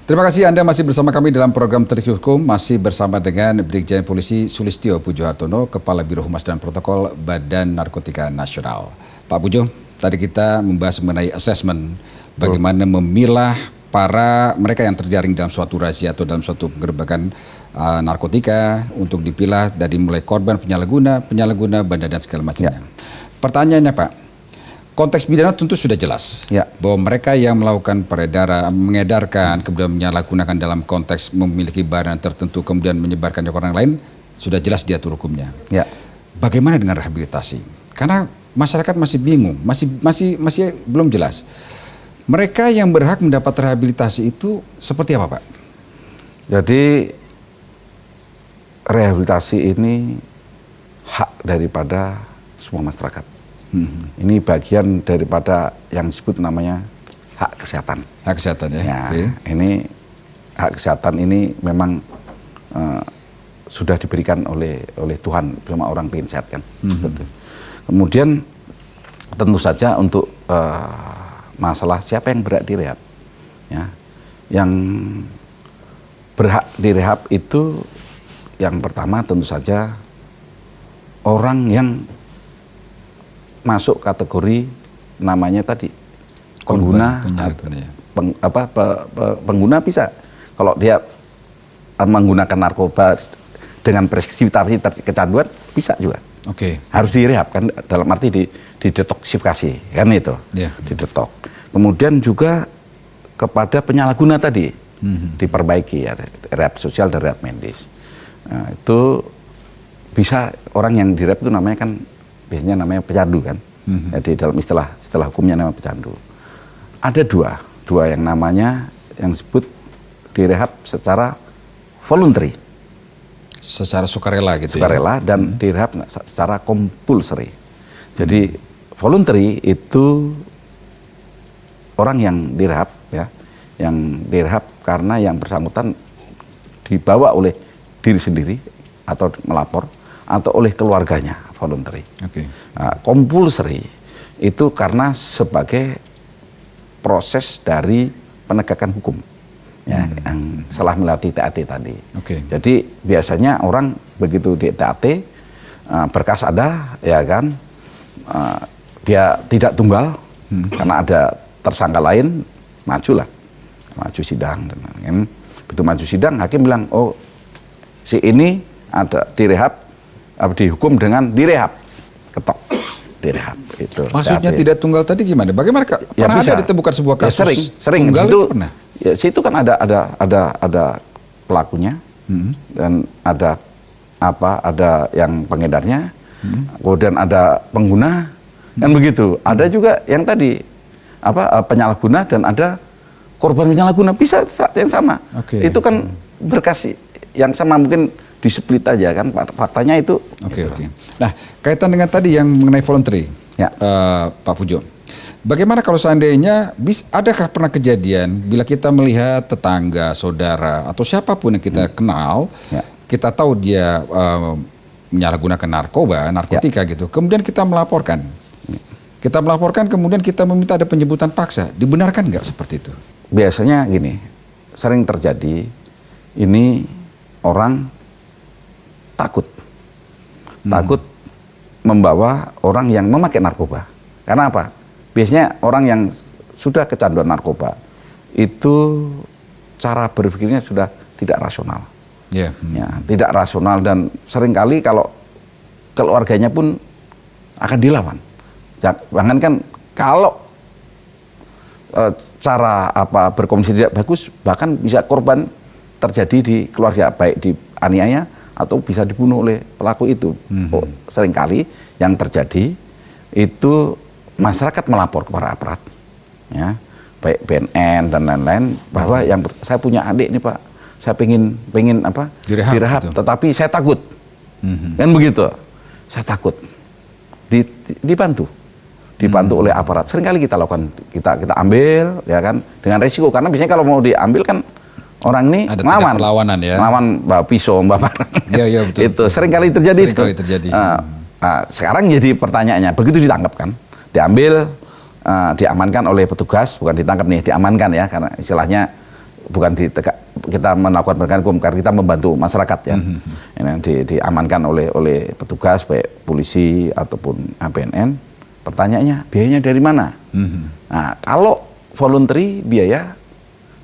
Terima kasih Anda masih bersama kami dalam program Trik Hukum, masih bersama dengan Brigjen Polisi Sulistyo Pujo Hartono, Kepala Biro Humas dan Protokol Badan Narkotika Nasional. Pak Pujo, tadi kita membahas mengenai assessment, bagaimana memilah para mereka yang terjaring dalam suatu razia atau dalam suatu penggerbekan narkotika untuk dipilah dari mulai korban, penyalahguna, bandar dan segala macamnya. Pertanyaannya Pak, konteks pidana tentu sudah jelas bahwa mereka yang melakukan peredaran, mengedarkan, kemudian menyalahgunakan dalam konteks memiliki barang tertentu kemudian menyebarkan ke orang lain sudah jelas diatur hukumnya. Bagaimana dengan rehabilitasi? Karena masyarakat masih bingung, masih belum jelas. Mereka yang berhak mendapat rehabilitasi itu seperti apa, Pak? Jadi rehabilitasi ini hak daripada semua masyarakat. Ini bagian daripada yang disebut namanya hak kesehatan. Hak kesehatan ya. Ini hak kesehatan ini memang sudah diberikan oleh Tuhan, sama orang pengen sehat kan. Kemudian tentu saja untuk masalah siapa yang berhak direhab, ya, yang berhak direhab itu yang pertama tentu saja orang yang masuk kategori namanya tadi pengguna, pengguna bisa kalau dia menggunakan narkoba dengan preskripsi tapi kecanduan bisa juga. Harus direhab kan, dalam arti didetoksifikasi kan itu, didetok. Kemudian juga kepada penyalahguna tadi diperbaiki ya, rehab sosial dan rehab medis. Nah, itu bisa orang yang direhab itu namanya kan biasanya namanya pecandu kan. Jadi dalam istilah hukumnya namanya pecandu. Ada dua yang namanya yang disebut direhab secara voluntary. Secara sukarela gitu. Sukarela dan direhab secara compulsory. Jadi voluntary itu orang yang direhab ya, yang direhab karena yang bersangkutan dibawa oleh diri sendiri atau melapor atau oleh keluarganya, voluntary. Nah, compulsory itu karena sebagai proses dari penegakan hukum, ya, yang setelah melewati TAT tadi. Jadi biasanya orang begitu di TAT, berkas ada, ya kan, dia tidak tunggal karena ada tersangka lain, maju sidang dan begitu maju sidang, hakim bilang, oh si ini ada direhab, dihukum dengan direhab, ketok direhab itu. Maksudnya tidak tunggal tadi gimana? Bagaimana pernah ada ditemukan sebuah kasus sering tunggal itu pernah? Ya, situ kan ada pelakunya dan ada yang pengedarnya, kemudian ada pengguna kan begitu. Ada juga yang tadi penyalahguna dan ada korban penyalahguna, bisa saat yang sama. Itu kan berkas yang sama, mungkin di-split aja kan, faktanya itu. Nah, kaitan dengan tadi yang mengenai voluntary, Pak Pujo, bagaimana kalau seandainya adakah pernah kejadian bila kita melihat tetangga, saudara atau siapapun yang kita kenal, kita tahu dia menyalahgunakan narkotika gitu, kemudian kita melaporkan, kemudian kita meminta ada penjemputan paksa, dibenarkan nggak seperti itu? Biasanya gini, sering terjadi ini orang takut membawa orang yang memakai narkoba. Karena apa? Biasanya orang yang sudah kecanduan narkoba itu cara berpikirnya sudah tidak rasional. Ya, tidak rasional, dan seringkali kalau keluarganya pun akan dilawan. Bahkan kan kalau cara berkomunikasi tidak bagus, bahkan bisa korban terjadi di keluarga, baik dianiaya atau bisa dibunuh oleh pelaku itu. Seringkali yang terjadi itu masyarakat melapor kepada aparat, ya, baik BNN dan lain-lain, bahwa saya punya adik nih Pak, saya pengen direhab, tetapi saya takut, kan begitu, saya takut, dibantu oleh aparat. Seringkali kita lakukan, kita ambil, ya kan, dengan resiko, karena biasanya kalau mau diambil kan orang ini ngelawan, bawa pisau, bawa barang. Betul. Itu seringkali terjadi. Sekarang jadi pertanyaannya, begitu ditangkap kan, diambil, diamankan oleh petugas, bukan ditangkap nih, diamankan ya, karena istilahnya kita melakukan penegakan hukum karena kita membantu masyarakat ya. Yang diamankan oleh petugas baik polisi ataupun APNN. Pertanyaannya biayanya dari mana? Nah, kalau voluntary biaya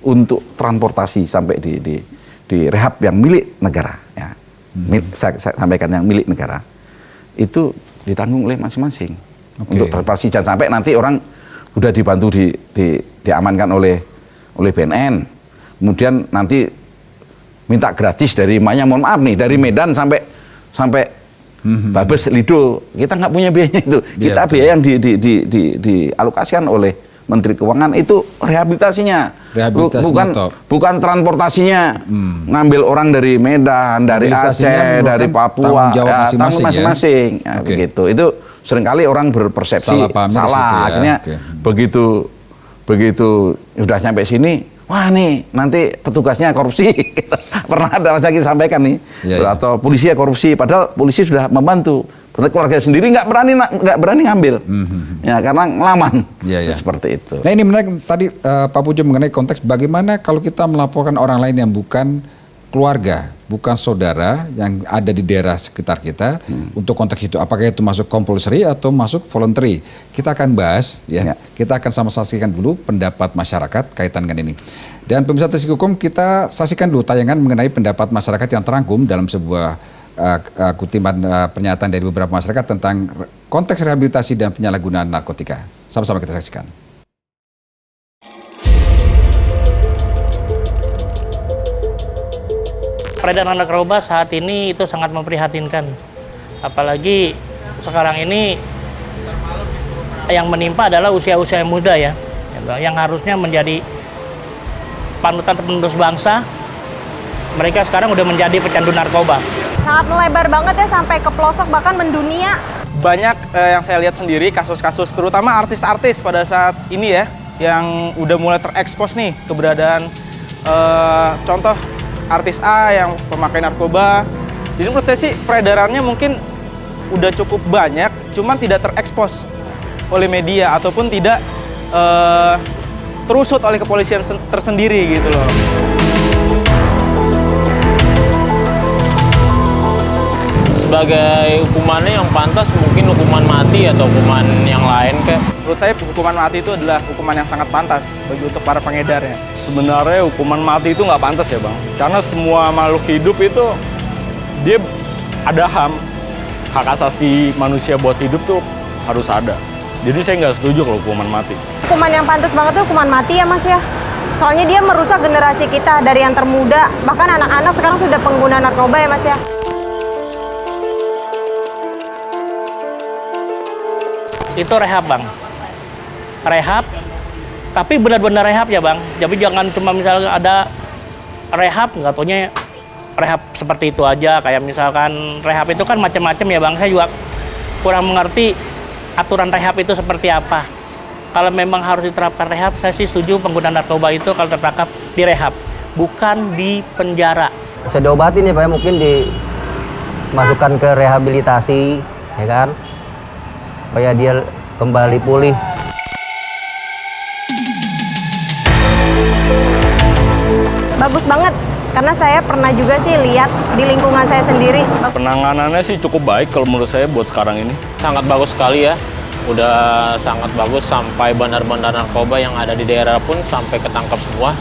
untuk transportasi sampai di rehab yang milik negara ya. Saya sampaikan yang milik negara itu ditanggung oleh masing-masing. Untuk transportasi jangan sampai nanti orang udah dibantu diamankan oleh BNN. Kemudian nanti minta gratis dari emaknya, mohon maaf nih, dari Medan sampai Babes Lido, kita nggak punya biayanya itu. Kita biaya yang dialokasikan oleh Menteri Keuangan itu rehabilitasinya, bukan transportasinya. Ngambil orang dari Medan, dari Aceh, dari Papua, tanggung masing-masing. Ya, begitu. Itu seringkali orang berpersepsi salah. Akhirnya begitu sudah sampai sini. Wah nih, nanti petugasnya korupsi. Pernah ada Mas Zaki sampaikan nih, atau polisi korupsi, padahal polisi sudah membantu. Keluarga sendiri nggak berani ngambil, ya karena ngelaman. Seperti itu. Nah ini menarik tadi Pak Pujo mengenai konteks bagaimana kalau kita melaporkan orang lain yang bukan keluarga, bukan saudara yang ada di daerah sekitar kita untuk konteks itu, apakah itu masuk compulsory atau masuk voluntary? Kita akan bahas ya. Kita akan sama saksikan dulu pendapat masyarakat kaitan dengan ini. Dan pemirsa Trisik Hukum, kita saksikan dulu tayangan mengenai pendapat masyarakat yang terangkum dalam sebuah kutipan pernyataan dari beberapa masyarakat tentang konteks rehabilitasi dan penyalahgunaan narkotika. Sama-sama kita saksikan. Peredaran narkoba saat ini itu sangat memprihatinkan. Apalagi sekarang ini yang menimpa adalah usia-usia muda ya. Yang harusnya menjadi panutan penerus bangsa. Mereka sekarang udah menjadi pecandu narkoba. Sangat melebar banget ya sampai ke pelosok bahkan mendunia. Banyak yang saya lihat sendiri kasus-kasus terutama artis-artis pada saat ini ya yang udah mulai terekspos nih keberadaan contoh artis A yang pemakai narkoba. Jadi menurut saya sih peredarannya mungkin udah cukup banyak, cuman tidak terekspos oleh media ataupun tidak terusut oleh kepolisian tersendiri gitu loh. Sebagai hukumannya yang pantas mungkin hukuman mati atau hukuman yang lain kayak. Menurut saya hukuman mati itu adalah hukuman yang sangat pantas bagi untuk para pengedarnya. Sebenarnya hukuman mati itu nggak pantas ya Bang, karena semua makhluk hidup itu dia ada hak asasi manusia buat hidup tuh harus ada. Jadi saya nggak setuju kalau hukuman mati. Hukuman yang pantas banget tuh hukuman mati ya Mas ya. Soalnya dia merusak generasi kita dari yang termuda, bahkan anak-anak sekarang sudah pengguna narkoba ya Mas ya. Itu rehab Bang. Rehab, tapi benar-benar rehab ya Bang. Jadi jangan cuma misalnya ada rehab, nggak taunya rehab seperti itu aja. Kayak misalkan rehab itu kan macam-macam ya Bang. Saya juga kurang mengerti aturan rehab itu seperti apa. Kalau memang harus diterapkan rehab, saya sih setuju pengguna narkoba itu kalau tertangkap di rehab, bukan di penjara. Bisa diobatin ya Pak ya, mungkin dimasukkan ke rehabilitasi, ya kan? Supaya dia kembali pulih. Bagus banget, karena saya pernah juga sih lihat di lingkungan saya sendiri. Penanganannya sih cukup baik kalau menurut saya buat sekarang ini. Sangat bagus sekali ya. Udah sangat bagus sampai bandar-bandar narkoba yang ada di daerah pun sampai ketangkap semua.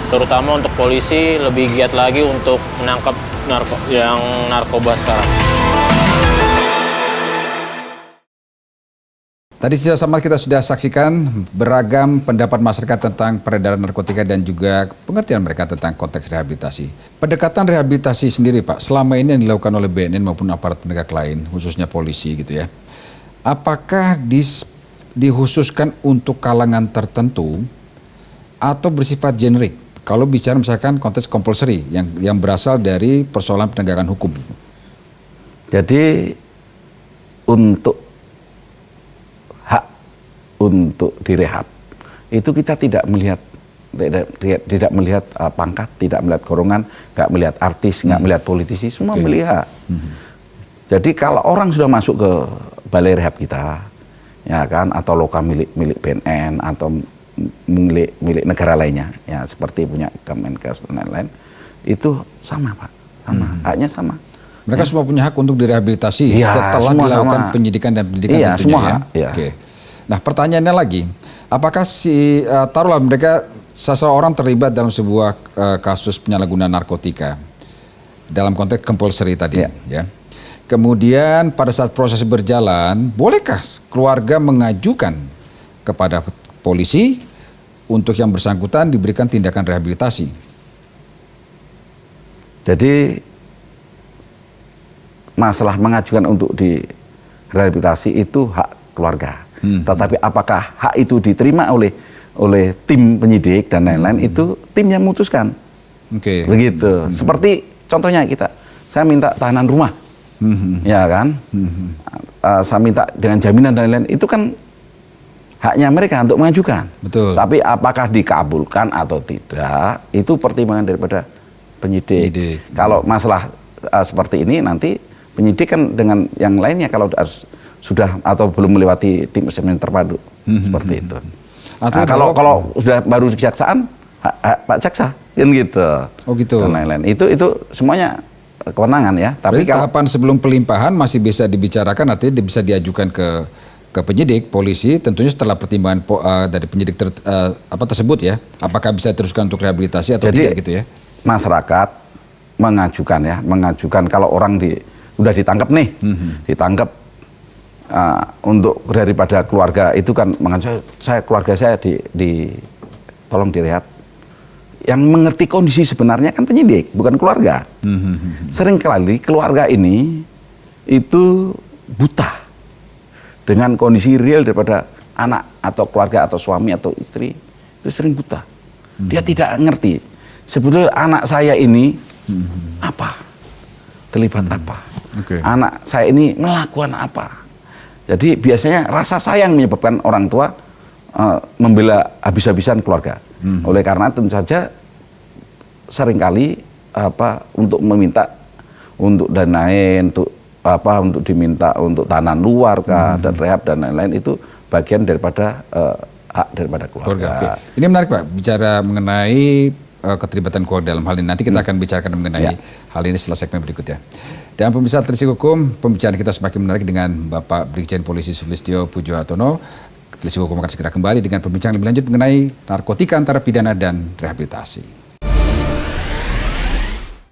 Terutama untuk polisi lebih giat lagi untuk menangkap narkoba sekarang. Tadi sama kita sudah saksikan beragam pendapat masyarakat tentang peredaran narkotika dan juga pengertian mereka tentang konteks rehabilitasi. Pendekatan rehabilitasi sendiri Pak, selama ini yang dilakukan oleh BNN maupun aparat penegak lain, khususnya polisi gitu ya. Apakah dikhususkan untuk kalangan tertentu atau bersifat generik? Kalau bicara misalkan konteks compulsory yang berasal dari persoalan penegakan hukum. Jadi untuk untuk direhab itu kita tidak melihat pangkat, tidak melihat golongan, nggak melihat artis, nggak melihat politisi, semua melihat. Jadi kalau orang sudah masuk ke balai rehab kita, ya kan, atau loka milik BNN atau milik negara lainnya, ya seperti punya Kemenkes dan lain-lain, itu sama Pak, sama, haknya sama. Mereka semua punya hak untuk direhabilitasi Ya, setelah semua dilakukan sama. penyidikan dan pendidikan Iya, tentunya semua ya. hak, iya. Oke. Nah pertanyaannya lagi, apakah taruhlah mereka seseorang terlibat dalam sebuah kasus penyalahgunaan narkotika dalam konteks compulsory tadi, ya. Kemudian pada saat proses berjalan, bolehkah keluarga mengajukan kepada polisi untuk yang bersangkutan diberikan tindakan rehabilitasi? Jadi masalah mengajukan untuk direhabilitasi itu hak keluarga. Tetapi apakah hak itu diterima oleh tim penyidik dan lain-lain, itu tim yang memutuskan. Oke. Begitu. Seperti contohnya saya minta tahanan rumah, ya kan? Saya minta dengan jaminan dan lain-lain, itu kan haknya mereka untuk mengajukan. Betul. Tapi apakah dikabulkan atau tidak, itu pertimbangan daripada penyidik. Kalau masalah seperti ini nanti penyidik kan dengan yang lainnya kalau sudah atau belum melewati tim eksamen terpadu seperti itu. Nah, kalau sudah baru kejaksaan, Pak Jaksa kan gitu. Oh gitu. Dan lain-lain. Itu semuanya kewenangan ya. Tapi berarti tahapan sebelum pelimpahan masih bisa dibicarakan, artinya bisa diajukan ke penyidik, polisi, tentunya setelah pertimbangan dari penyidik tersebut ya. Apakah bisa diteruskan untuk rehabilitasi atau tidak gitu ya? Masyarakat mengajukan kalau orang udah ditangkap nih, ditangkap untuk daripada keluarga itu kan keluarga saya tolong direhab. Yang mengerti kondisi sebenarnya kan penyidik, bukan keluarga. Seringkali keluarga ini itu buta dengan kondisi real daripada anak atau keluarga atau suami atau istri, itu sering buta. Dia tidak ngerti sebetulnya anak saya ini apa, terlibat apa, anak saya ini melakukan apa. Jadi biasanya rasa sayang menyebabkan orang tua membela habis-habisan keluarga. Oleh karena tentu saja seringkali untuk meminta untuk danain, untuk diminta untuk tahanan luar dan rehab dan lain-lain, itu bagian daripada hak daripada keluarga. Oke. Ini menarik Pak, bicara mengenai keterlibatan keluarga dalam hal ini. Nanti kita akan bicarakan mengenai hal ini setelah segmen berikutnya. Dan pemirsa Telisik Hukum, pembicaraan kita semakin menarik dengan Bapak Brigjen Polisi Sulistyo Pujohartono. Telisik Hukum akan segera kembali dengan perbincangan lebih lanjut mengenai narkotika antara pidana dan rehabilitasi.